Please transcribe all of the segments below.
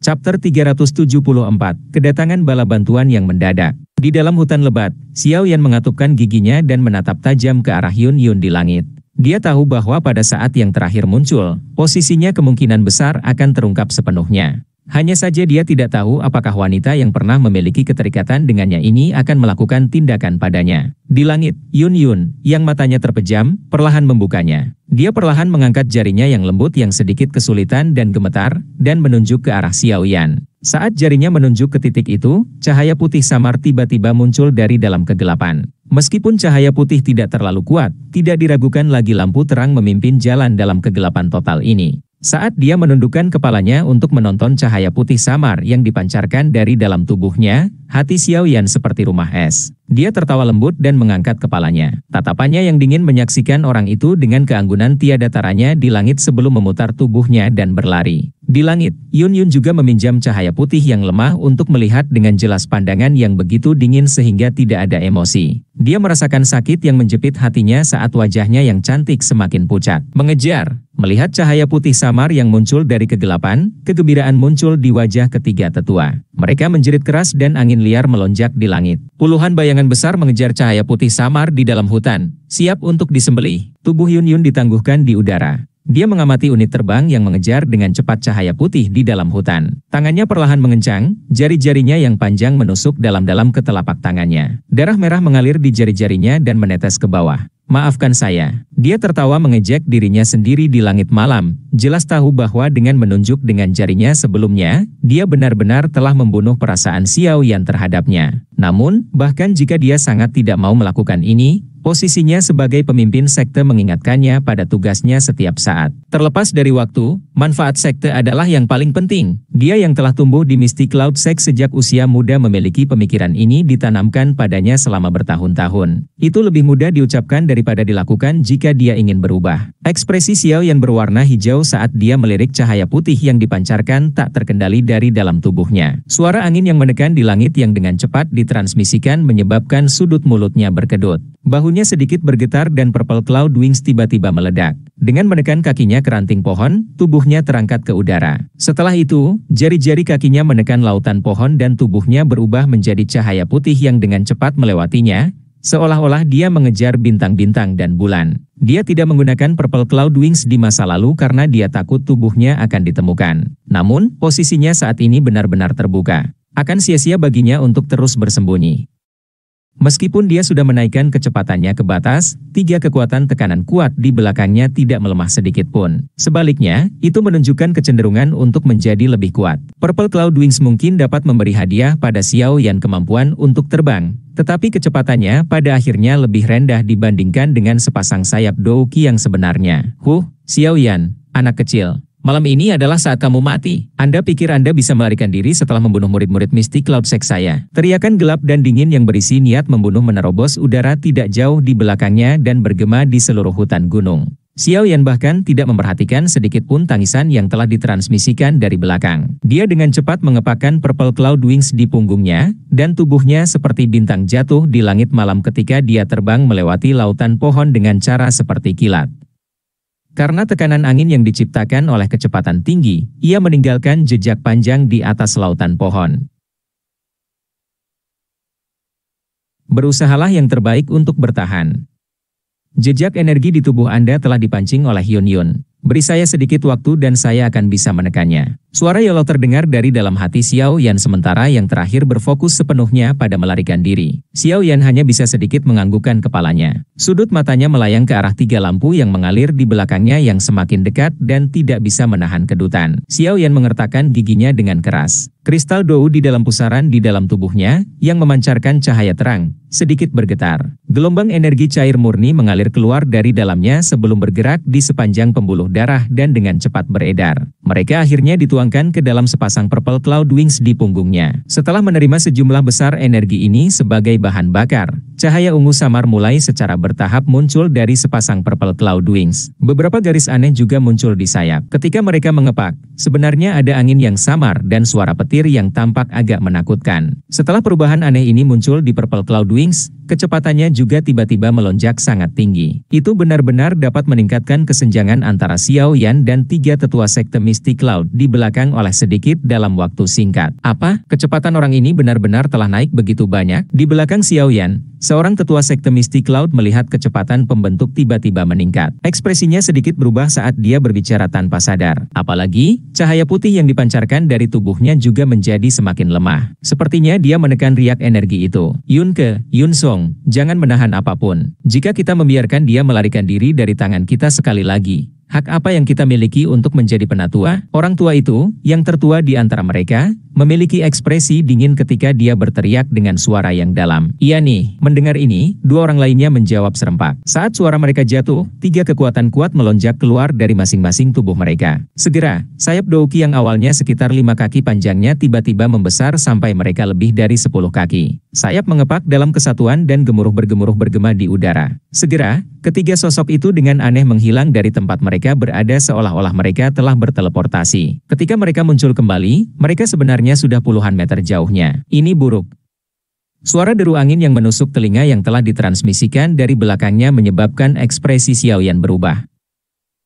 Chapter 374, Kedatangan bala bantuan yang mendadak. Di dalam hutan lebat, Xiao Yan mengatupkan giginya dan menatap tajam ke arah Yun Yun di langit. Dia tahu bahwa pada saat yang terakhir muncul, posisinya kemungkinan besar akan terungkap sepenuhnya. Hanya saja dia tidak tahu apakah wanita yang pernah memiliki keterikatan dengannya ini akan melakukan tindakan padanya. Di langit, Yun Yun, yang matanya terpejam, perlahan membukanya. Dia perlahan mengangkat jarinya yang lembut yang sedikit kesulitan dan gemetar, dan menunjuk ke arah Xiao Yan. Saat jarinya menunjuk ke titik itu, cahaya putih samar tiba-tiba muncul dari dalam kegelapan. Meskipun cahaya putih tidak terlalu kuat, tidak diragukan lagi lampu terang memimpin jalan dalam kegelapan total ini. Saat dia menundukkan kepalanya untuk menonton cahaya putih samar yang dipancarkan dari dalam tubuhnya, hati Xiao Yan seperti rumah es. Dia tertawa lembut dan mengangkat kepalanya. Tatapannya yang dingin menyaksikan orang itu dengan keanggunan tiada taranya di langit sebelum memutar tubuhnya dan berlari. Di langit, Yun Yun juga meminjam cahaya putih yang lemah untuk melihat dengan jelas pandangan yang begitu dingin sehingga tidak ada emosi. Dia merasakan sakit yang menjepit hatinya saat wajahnya yang cantik semakin pucat. Mengejar. Melihat cahaya putih samar yang muncul dari kegelapan, kegembiraan muncul di wajah ketiga tetua. Mereka menjerit keras dan angin liar melonjak di langit. Puluhan bayangan besar mengejar cahaya putih samar di dalam hutan, siap untuk disembelih. Tubuh Yun Yun ditangguhkan di udara. Dia mengamati unit terbang yang mengejar dengan cepat cahaya putih di dalam hutan. Tangannya perlahan mengencang, jari-jarinya yang panjang menusuk dalam-dalam ke telapak tangannya. Darah merah mengalir di jari-jarinya dan menetes ke bawah. Maafkan saya. Dia tertawa mengejek dirinya sendiri di langit malam. Jelas tahu bahwa dengan menunjuk dengan jarinya sebelumnya, dia benar-benar telah membunuh perasaan Xiao Yan terhadapnya. Namun, bahkan jika dia sangat tidak mau melakukan ini, posisinya sebagai pemimpin sekte mengingatkannya pada tugasnya setiap saat. Terlepas dari waktu, manfaat sekte adalah yang paling penting. Dia yang telah tumbuh di Mystic Cloud Sect sejak usia muda memiliki pemikiran ini ditanamkan padanya selama bertahun-tahun. Itu lebih mudah diucapkan daripada dilakukan jika dia ingin berubah. Ekspresi Xiao Yan berwarna hijau saat dia melirik cahaya putih yang dipancarkan tak terkendali dari dalam tubuhnya. Suara angin yang menekan di langit yang dengan cepat ditransmisikan menyebabkan sudut mulutnya berkedut. Bahunya sedikit bergetar dan Purple Cloud Wings tiba-tiba meledak. Dengan menekan kakinya ke ranting pohon, tubuhnya terangkat ke udara. Setelah itu, jari-jari kakinya menekan lautan pohon dan tubuhnya berubah menjadi cahaya putih yang dengan cepat melewatinya, seolah-olah dia mengejar bintang-bintang dan bulan. Dia tidak menggunakan Purple Cloud Wings di masa lalu karena dia takut tubuhnya akan ditemukan. Namun, posisinya saat ini benar-benar terbuka. Akan sia-sia baginya untuk terus bersembunyi. Meskipun dia sudah menaikkan kecepatannya ke batas, tiga kekuatan tekanan kuat di belakangnya tidak melemah sedikit pun. Sebaliknya, itu menunjukkan kecenderungan untuk menjadi lebih kuat. Purple Cloud Wings mungkin dapat memberi hadiah pada Xiao Yan kemampuan untuk terbang, tetapi kecepatannya pada akhirnya lebih rendah dibandingkan dengan sepasang sayap Douki yang sebenarnya. Xiao Yan, anak kecil. Malam ini adalah saat kamu mati. Anda pikir Anda bisa melarikan diri setelah membunuh murid-murid Mystic Cloud Sect saya? Teriakan gelap dan dingin yang berisi niat membunuh menerobos udara tidak jauh di belakangnya dan bergema di seluruh hutan gunung. Xiao Yan bahkan tidak memperhatikan sedikit pun tangisan yang telah ditransmisikan dari belakang. Dia dengan cepat mengepakkan Purple Cloud Wings di punggungnya, dan tubuhnya seperti bintang jatuh di langit malam ketika dia terbang melewati lautan pohon dengan cara seperti kilat. Karena tekanan angin yang diciptakan oleh kecepatan tinggi, ia meninggalkan jejak panjang di atas lautan pohon. Berusahalah yang terbaik untuk bertahan. Jejak energi di tubuh Anda telah dipancing oleh Yun Yun. Beri saya sedikit waktu dan saya akan bisa menekannya. Suara Yolo terdengar dari dalam hati Xiao Yan sementara yang terakhir berfokus sepenuhnya pada melarikan diri. Xiao Yan hanya bisa sedikit menganggukkan kepalanya. Sudut matanya melayang ke arah tiga lampu yang mengalir di belakangnya yang semakin dekat dan tidak bisa menahan kedutan. Xiao Yan mengertakkan giginya dengan keras. Kristal Dou di dalam pusaran di dalam tubuhnya, yang memancarkan cahaya terang, sedikit bergetar. Gelombang energi cair murni mengalir keluar dari dalamnya sebelum bergerak di sepanjang pembuluh darah dan dengan cepat beredar. Mereka akhirnya dituangkan ke dalam sepasang Purple Cloud Wings di punggungnya. Setelah menerima sejumlah besar energi ini sebagai bahan bakar, cahaya ungu samar mulai secara bertahap muncul dari sepasang Purple Cloud Wings. Beberapa garis aneh juga muncul di sayap. Ketika mereka mengepak, sebenarnya ada angin yang samar dan suara petir yang tampak agak menakutkan. Setelah perubahan aneh ini muncul di Purple Cloud Wings, kecepatannya juga tiba-tiba melonjak sangat tinggi. Itu benar-benar dapat meningkatkan kesenjangan antara Xiao Yan dan tiga tetua sekte Misty Cloud di belakang oleh sedikit dalam waktu singkat. Apa? Kecepatan orang ini benar-benar telah naik begitu banyak? Di belakang Xiaoyan, seorang tetua sekte Misty Cloud melihat kecepatan pembentuk tiba-tiba meningkat. Ekspresinya sedikit berubah saat dia berbicara tanpa sadar. Apalagi, cahaya putih yang dipancarkan dari tubuhnya juga menjadi semakin lemah. Sepertinya dia menekan riak energi itu. Yunke, Yunsong, jangan menahan apapun. Jika kita membiarkan dia melarikan diri dari tangan kita sekali lagi, hak apa yang kita miliki untuk menjadi penatua? Orang tua itu, yang tertua di antara mereka, memiliki ekspresi dingin ketika dia berteriak dengan suara yang dalam. Iya nih, mendengar ini, dua orang lainnya menjawab serempak. Saat suara mereka jatuh, tiga kekuatan kuat melonjak keluar dari masing-masing tubuh mereka. Segera, sayap Douki yang awalnya sekitar 5 kaki panjangnya tiba-tiba membesar sampai mereka lebih dari 10 kaki. Sayap mengepak dalam kesatuan dan gemuruh bergema di udara. Segera, ketiga sosok itu dengan aneh menghilang dari tempat mereka berada seolah-olah mereka telah berteleportasi. Ketika mereka muncul kembali, mereka sebenarnya sudah puluhan meter jauhnya. Ini buruk. Suara deru angin yang menusuk telinga yang telah ditransmisikan dari belakangnya menyebabkan ekspresi Xiaoyan berubah.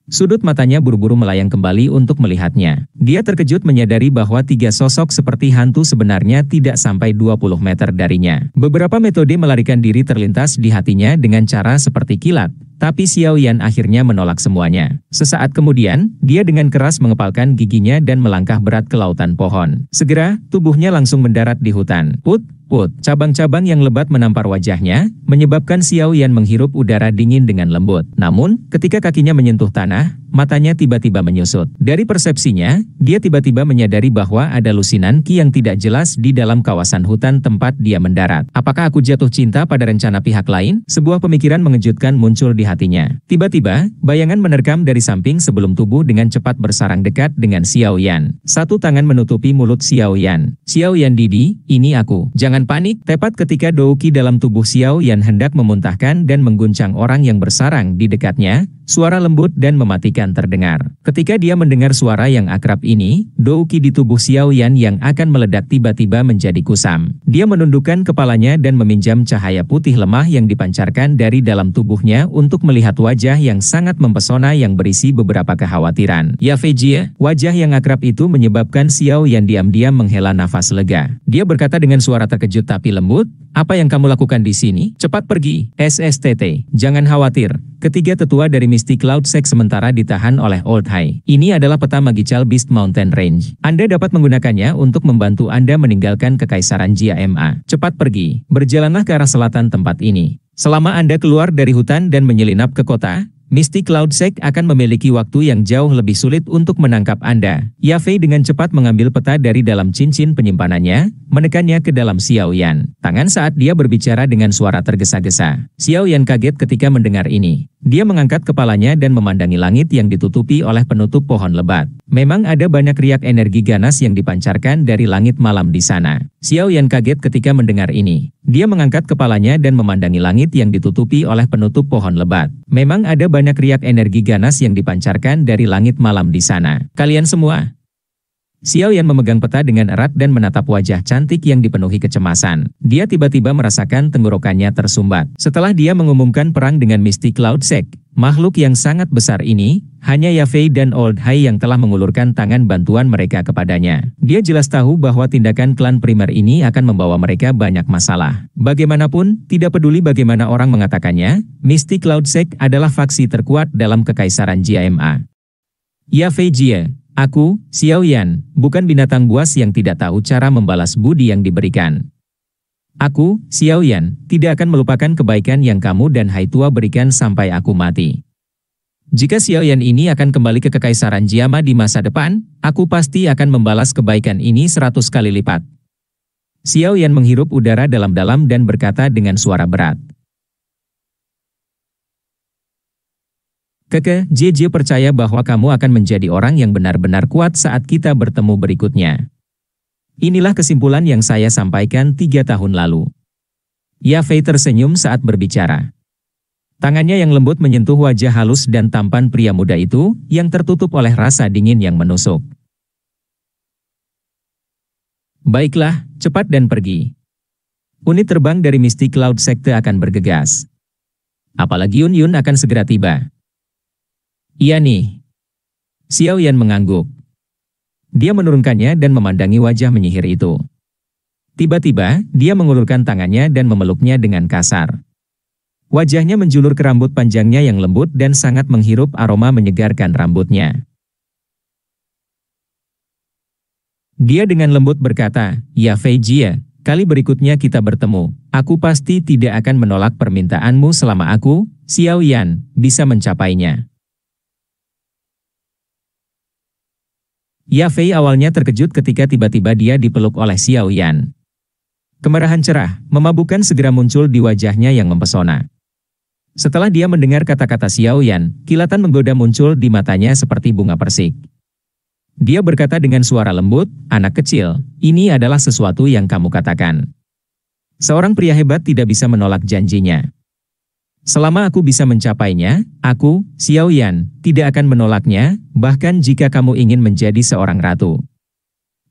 Sudut matanya buru-buru melayang kembali untuk melihatnya. Dia terkejut menyadari bahwa tiga sosok seperti hantu sebenarnya tidak sampai 20 meter darinya. Beberapa metode melarikan diri terlintas di hatinya dengan cara seperti kilat. Tapi Xiaoyan akhirnya menolak semuanya. Sesaat kemudian, dia dengan keras mengepalkan giginya dan melangkah berat ke lautan pohon. Segera, tubuhnya langsung mendarat di hutan. Put, cabang-cabang yang lebat menampar wajahnya, menyebabkan Xiaoyan menghirup udara dingin dengan lembut. Namun, ketika kakinya menyentuh tanah, matanya tiba-tiba menyusut. Dari persepsinya, dia tiba-tiba menyadari bahwa ada lusinan ki yang tidak jelas di dalam kawasan hutan tempat dia mendarat. Apakah aku jatuh cinta pada rencana pihak lain? Sebuah pemikiran mengejutkan muncul di hatinya. Tiba-tiba, bayangan menerkam dari samping sebelum tubuh dengan cepat bersarang dekat dengan Xiaoyan. Satu tangan menutupi mulut Xiaoyan. Xiaoyan Didi, ini aku. Jangan panik. Tepat ketika Douki dalam tubuh Xiaoyan hendak memuntahkan dan mengguncang orang yang bersarang di dekatnya, suara lembut dan mematikan terdengar. Ketika dia mendengar suara yang akrab ini, Douki di tubuh Xiaoyan yang akan meledak tiba-tiba menjadi kusam. Dia menundukkan kepalanya dan meminjam cahaya putih lemah yang dipancarkan dari dalam tubuhnya untuk melihat wajah yang sangat mempesona yang berisi beberapa kekhawatiran. Ya Fejie, wajah yang akrab itu menyebabkan Xiaoyan diam-diam menghela nafas lega. Dia berkata dengan suara terkejut tapi lembut, apa yang kamu lakukan di sini? Cepat pergi. SSTT, jangan khawatir. Ketiga tetua dari Misty Cloud Sect sementara ditahan oleh Old High. Ini adalah peta Magical Beast Mountain Range. Anda dapat menggunakannya untuk membantu Anda meninggalkan Kekaisaran Jia Ma. Cepat pergi. Berjalanlah ke arah selatan tempat ini. Selama Anda keluar dari hutan dan menyelinap ke kota, Misty Cloud Sect akan memiliki waktu yang jauh lebih sulit untuk menangkap Anda. Yafei dengan cepat mengambil peta dari dalam cincin penyimpanannya, menekannya ke dalam Xiaoyan. Tangan saat dia berbicara dengan suara tergesa-gesa. Xiaoyan kaget ketika mendengar ini. Dia mengangkat kepalanya dan memandangi langit yang ditutupi oleh penutup pohon lebat. Memang ada banyak riak energi ganas yang dipancarkan dari langit malam di sana. Xiaoyan kaget ketika mendengar ini. Dia mengangkat kepalanya dan memandangi langit yang ditutupi oleh penutup pohon lebat. Memang ada banyak riak energi ganas yang dipancarkan dari langit malam di sana. Kalian semua. Xiaoyan memegang peta dengan erat dan menatap wajah cantik yang dipenuhi kecemasan. Dia tiba-tiba merasakan tenggorokannya tersumbat. Setelah dia mengumumkan perang dengan Misty Cloud Sect, makhluk yang sangat besar ini, hanya Yafei dan Old High yang telah mengulurkan tangan bantuan mereka kepadanya. Dia jelas tahu bahwa tindakan klan primer ini akan membawa mereka banyak masalah. Bagaimanapun, tidak peduli bagaimana orang mengatakannya, Misty Cloud Sect adalah faksi terkuat dalam Kekaisaran Jia Ma. Yafei Jie. Aku, Xiaoyan, bukan binatang buas yang tidak tahu cara membalas budi yang diberikan. Aku, Xiaoyan, tidak akan melupakan kebaikan yang kamu dan Hai Tua berikan sampai aku mati. Jika Xiaoyan ini akan kembali ke Kekaisaran Jia Ma di masa depan, aku pasti akan membalas kebaikan ini 100 kali lipat. Xiaoyan menghirup udara dalam-dalam dan berkata dengan suara berat. JJ percaya bahwa kamu akan menjadi orang yang benar-benar kuat saat kita bertemu berikutnya. Inilah kesimpulan yang saya sampaikan 3 tahun lalu. Yafei tersenyum saat berbicara. Tangannya yang lembut menyentuh wajah halus dan tampan pria muda itu, yang tertutup oleh rasa dingin yang menusuk. Baiklah, cepat dan pergi. Unit terbang dari Misty Cloud Sekte akan bergegas. Apalagi Yun akan segera tiba. Iya nih. Xiaoyan mengangguk. Dia menurunkannya dan memandangi wajah menyihir itu. Tiba-tiba, dia mengulurkan tangannya dan memeluknya dengan kasar. Wajahnya menjulur ke rambut panjangnya yang lembut dan sangat menghirup aroma menyegarkan rambutnya. Dia dengan lembut berkata, "Ya Fei Jie, kali berikutnya kita bertemu, aku pasti tidak akan menolak permintaanmu selama aku, Xiao Yan, bisa mencapainya." Ya Fei awalnya terkejut ketika tiba-tiba dia dipeluk oleh Xiao Yan. Kemerahan cerah, memabukkan segera muncul di wajahnya yang mempesona. Setelah dia mendengar kata-kata Xiao Yan, kilatan menggoda muncul di matanya seperti bunga persik. Dia berkata dengan suara lembut, "Anak kecil, ini adalah sesuatu yang kamu katakan. Seorang pria hebat tidak bisa menolak janjinya. Selama aku bisa mencapainya, aku, Xiao Yan, tidak akan menolaknya, bahkan jika kamu ingin menjadi seorang ratu."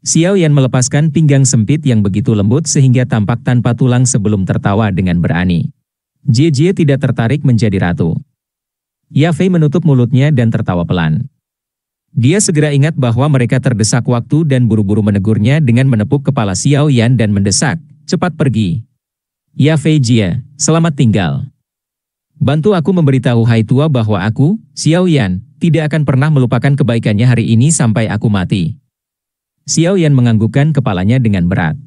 Xiao Yan melepaskan pinggang sempit yang begitu lembut sehingga tampak tanpa tulang sebelum tertawa dengan berani. Jie tidak tertarik menjadi ratu. Ya Fei menutup mulutnya dan tertawa pelan. Dia segera ingat bahwa mereka terdesak waktu dan buru-buru menegurnya dengan menepuk kepala Xiao Yan dan mendesak, "Cepat pergi. Ya Fei Jie, selamat tinggal. Bantu aku memberitahu Hai Tua bahwa aku, Xiao Yan, tidak akan pernah melupakan kebaikannya hari ini sampai aku mati." Xiao Yan menganggukkan kepalanya dengan berat.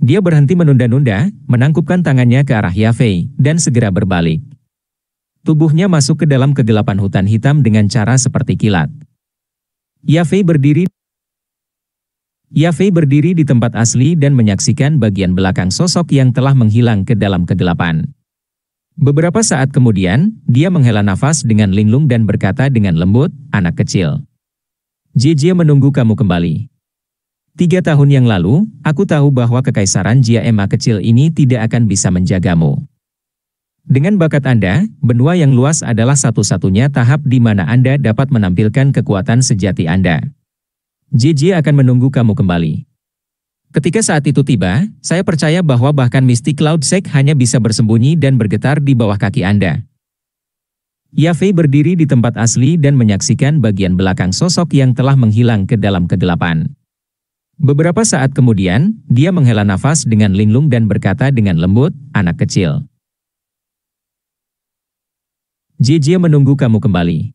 Dia berhenti menunda-nunda, menangkupkan tangannya ke arah Ya Fei, dan segera berbalik. Tubuhnya masuk ke dalam kegelapan hutan hitam dengan cara seperti kilat. Ya Fei berdiri di tempat asli dan menyaksikan bagian belakang sosok yang telah menghilang ke dalam kegelapan. Beberapa saat kemudian, dia menghela nafas dengan linglung dan berkata dengan lembut, "Anak kecil. Jie menunggu kamu kembali. 3 tahun yang lalu, aku tahu bahwa kekaisaran Jia Ema kecil ini tidak akan bisa menjagamu. Dengan bakat Anda, benua yang luas adalah satu-satunya tahap di mana Anda dapat menampilkan kekuatan sejati Anda. Jie akan menunggu kamu kembali. Ketika saat itu tiba, saya percaya bahwa bahkan Mystic Cloud Sect hanya bisa bersembunyi dan bergetar di bawah kaki Anda." Ya Fei berdiri di tempat asli dan menyaksikan bagian belakang sosok yang telah menghilang ke dalam kegelapan. Beberapa saat kemudian, dia menghela nafas dengan linglung dan berkata dengan lembut, "Anak kecil. Jie menunggu kamu kembali.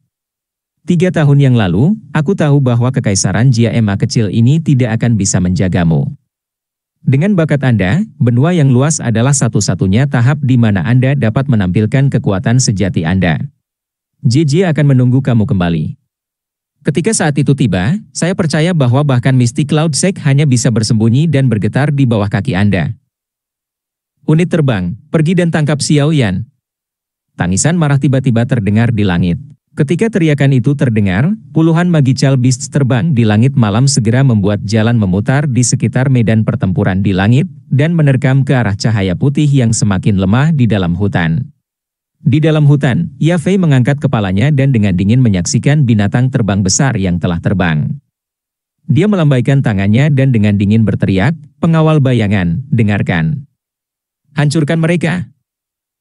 3 tahun yang lalu, aku tahu bahwa kekaisaran Jia Ema kecil ini tidak akan bisa menjagamu. Dengan bakat Anda, benua yang luas adalah satu-satunya tahap di mana Anda dapat menampilkan kekuatan sejati Anda. Jie akan menunggu kamu kembali. Ketika saat itu tiba, saya percaya bahwa bahkan Mystic Cloud Sect hanya bisa bersembunyi dan bergetar di bawah kaki Anda. Unit terbang, pergi dan tangkap Xiao Yan." Tangisan marah tiba-tiba terdengar di langit. Ketika teriakan itu terdengar, puluhan magical beasts terbang di langit malam segera membuat jalan memutar di sekitar medan pertempuran di langit, dan menerkam ke arah cahaya putih yang semakin lemah di dalam hutan. Di dalam hutan, Ya Fei mengangkat kepalanya dan dengan dingin menyaksikan binatang terbang besar yang telah terbang. Dia melambaikan tangannya dan dengan dingin berteriak, "Pengawal bayangan, dengarkan. Hancurkan mereka."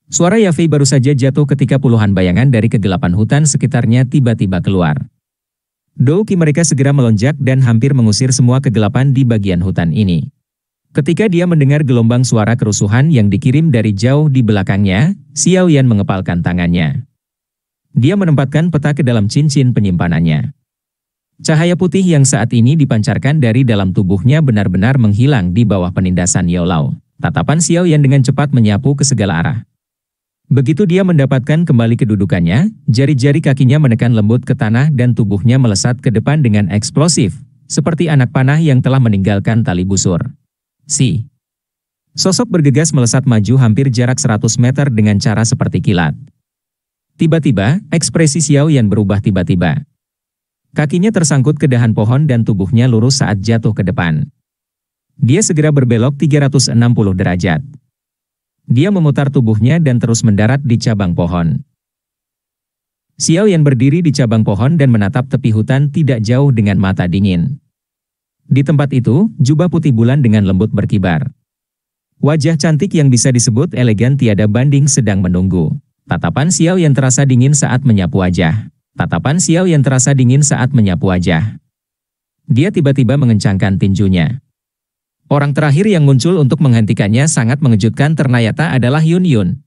Suara Ya Fei baru saja jatuh ketika puluhan bayangan dari kegelapan hutan sekitarnya tiba-tiba keluar. Douki mereka segera melonjak dan hampir mengusir semua kegelapan di bagian hutan ini. Ketika dia mendengar gelombang suara kerusuhan yang dikirim dari jauh di belakangnya, Xiao Yan mengepalkan tangannya. Dia menempatkan peta ke dalam cincin penyimpanannya. Cahaya putih yang saat ini dipancarkan dari dalam tubuhnya benar-benar menghilang di bawah penindasan Yaolao. Tatapan Xiao Yan dengan cepat menyapu ke segala arah. Begitu dia mendapatkan kembali kedudukannya, jari-jari kakinya menekan lembut ke tanah dan tubuhnya melesat ke depan dengan eksplosif, seperti anak panah yang telah meninggalkan tali busur. Sosok bergegas melesat maju hampir jarak 100 meter dengan cara seperti kilat. Tiba-tiba, ekspresi Xiao Yan berubah tiba-tiba. Kakinya tersangkut ke dahan pohon dan tubuhnya lurus saat jatuh ke depan. Dia segera berbelok 360 derajat. Dia memutar tubuhnya dan terus mendarat di cabang pohon. Xiao Yan berdiri di cabang pohon dan menatap tepi hutan tidak jauh dengan mata dingin. Di tempat itu, jubah putih bulan dengan lembut berkibar. Wajah cantik yang bisa disebut elegan tiada banding sedang menunggu. Tatapan Xiao Yan terasa dingin saat menyapu wajah. Dia tiba-tiba mengencangkan tinjunya. Orang terakhir yang muncul untuk menghentikannya sangat mengejutkan ternyata adalah Yun Yun.